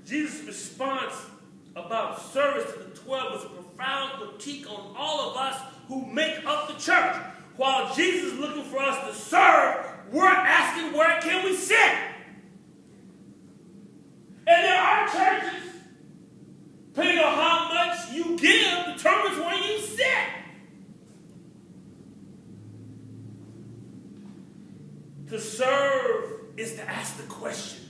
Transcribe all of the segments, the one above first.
Jesus' response about service to the 12 was a profound critique on all of us who make up the church. While Jesus is looking for us to serve, we're asking, where can we sit? And there are churches, depending on how much you give, determines where you sit. To serve is to ask the question,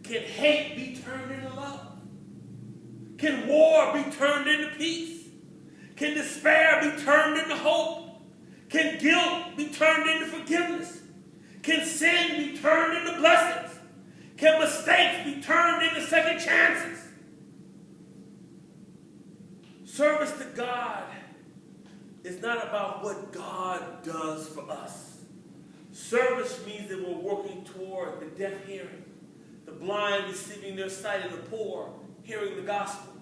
can hate be turned into love? Can war be turned into peace? Can despair be turned into hope? Can guilt be turned into forgiveness? Can sin be turned into blessings? Can mistakes be turned into second chances? Service to God is not about what God does for us. Service means that we're working toward the deaf hearing, the blind receiving their sight, and the poor hearing the gospel.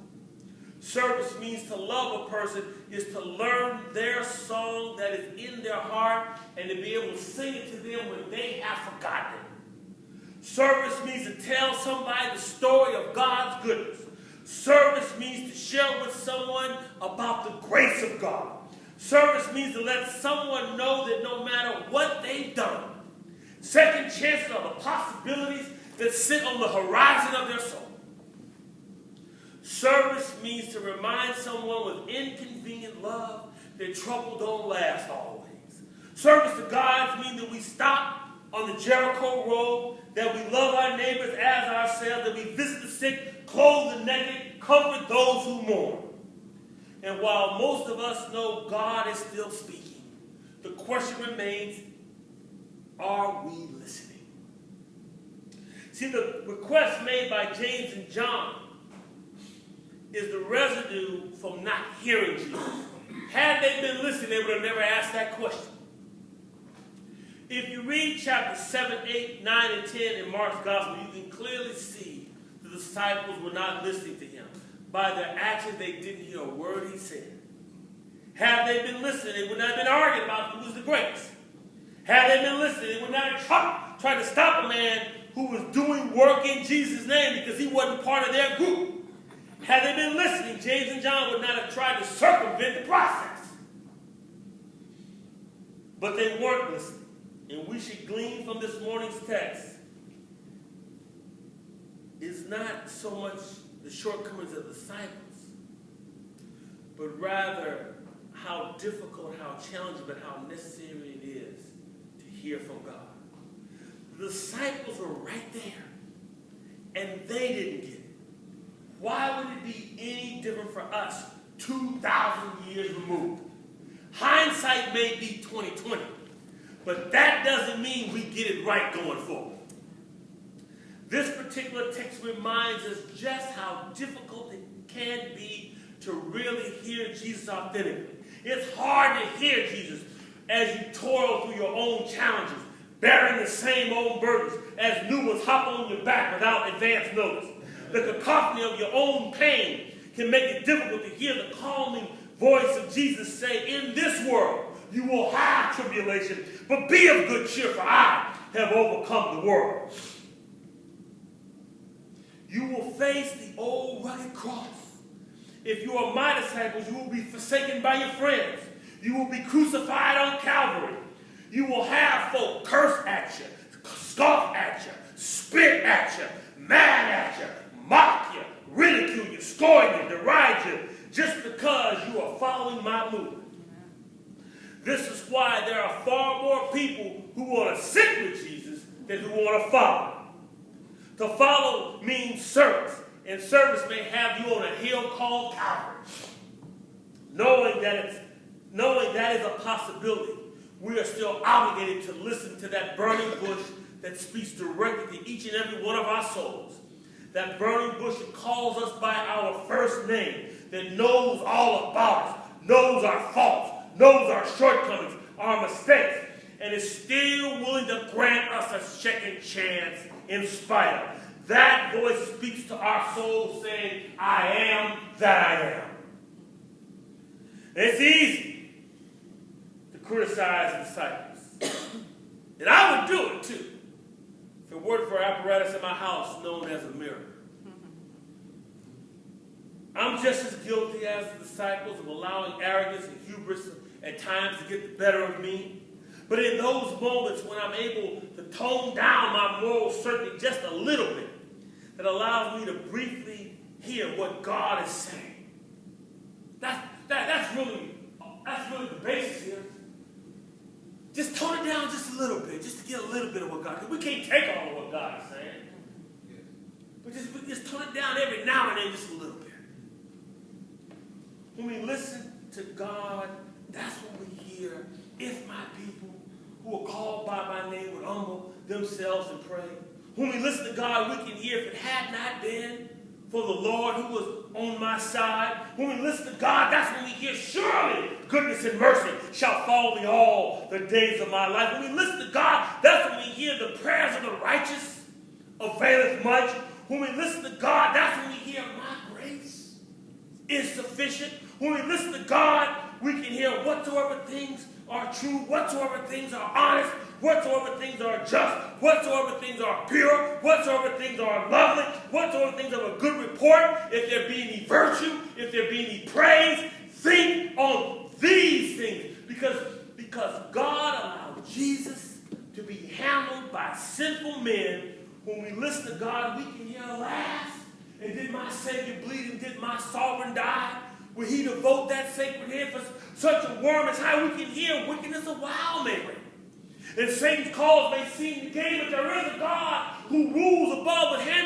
Service means to love a person is to learn their song that is in their heart and to be able to sing it to them when they have forgotten it. Service means to tell somebody the story of God's goodness. Service means to share with someone about the grace of God. Service means to let someone know that no matter what they've done, second chances are the possibilities that sit on the horizon of their soul. Service means to remind someone with inconvenient love that trouble don't last always. Service to God means that we stop on the Jericho road, that we love our neighbors as ourselves, that we visit the sick, clothe the naked, comfort those who mourn. And while most of us know God is still speaking, the question remains, are we listening? See, the request made by James and John is the residue from not hearing Jesus. Had they been listening, they would have never asked that question. If you read chapters 7, 8, 9, and 10 in Mark's gospel, you can clearly see the disciples were not listening to him. By their actions, they didn't hear a word he said. Had they been listening, they would not have been arguing about who was the greatest. Had they been listening, they would not have tried to stop a man who was doing work in Jesus' name because he wasn't part of their group. Had they been listening, James and John would not have tried to circumvent the process. But they weren't listening. And we should glean from this morning's text is not so much the shortcomings of the disciples, but rather how difficult, how challenging, but how necessary it is to hear from God. The disciples were right there, and they didn't get it. Why would it be any different for us 2,000 years removed? Hindsight may be 20/20, but that doesn't mean we get it right going forward. This particular text reminds us just how difficult it can be to really hear Jesus authentically. It's hard to hear Jesus as you toil through your own challenges, bearing the same old burdens as new ones hop on your back without advance notice. The cacophony of your own pain can make it difficult to hear the calming voice of Jesus say, in this world you will have tribulation, but be of good cheer, for I have overcome the world. You will face the old rugged cross. If you are my disciples, you will be forsaken by your friends. You will be crucified on Calvary. You will have folk curse at you, scoff at you, spit at you, mad at you, mock you, ridicule you, scorn you, deride you, just because you are following my movement. This is why there are far more people who want to sit with Jesus than who want to follow. To follow means service, and service may have you on a hill called Calvary. Knowing that is a possibility, we are still obligated to listen to that burning bush that speaks directly to each and every one of our souls. That burning bush that calls us by our first name, that knows all about us, knows our faults, knows our shortcomings, our mistakes, and is still willing to grant us a second chance in spite of. That voice speaks to our souls saying, I am that I am. It's easy to criticize the disciples. And I would do it too if it weren't for an apparatus in my house known as a mirror. I'm just as guilty as the disciples of allowing arrogance and hubris at times to get the better of me. But in those moments when I'm able to tone down my moral certainty just a little bit, that allows me to briefly hear what God is saying. That's really the basis here. Just tone it down just a little bit, just to get a little bit of what God, because we can't take all of what God is saying. But just tone it down every now and then just a little bit. When we listen to God, that's when we hear, if my people who are called by my name would humble themselves and pray. When we listen to God, we can hear, if it had not been for the Lord who was on my side. When we listen to God, that's when we hear, surely goodness and mercy shall follow me all the days of my life. When we listen to God, that's when we hear the prayers of the righteous availeth much. When we listen to God, that's when we hear, my grace is sufficient. When we listen to God, we can hear whatsoever things are true, whatsoever things are honest, whatsoever things are just, whatsoever things are pure, whatsoever things are lovely, whatsoever things of a good report, if there be any virtue, if there be any praise, think on these things. Because God allowed Jesus to be handled by sinful men. When we listen to God, we can hear, alas, and did my Savior bleed, and did my sovereign die? Will he devote that sacred head for such a worm as how we can hear wickedness a while married? And Satan's cause may seem to gain, but there is a God who rules above the hand of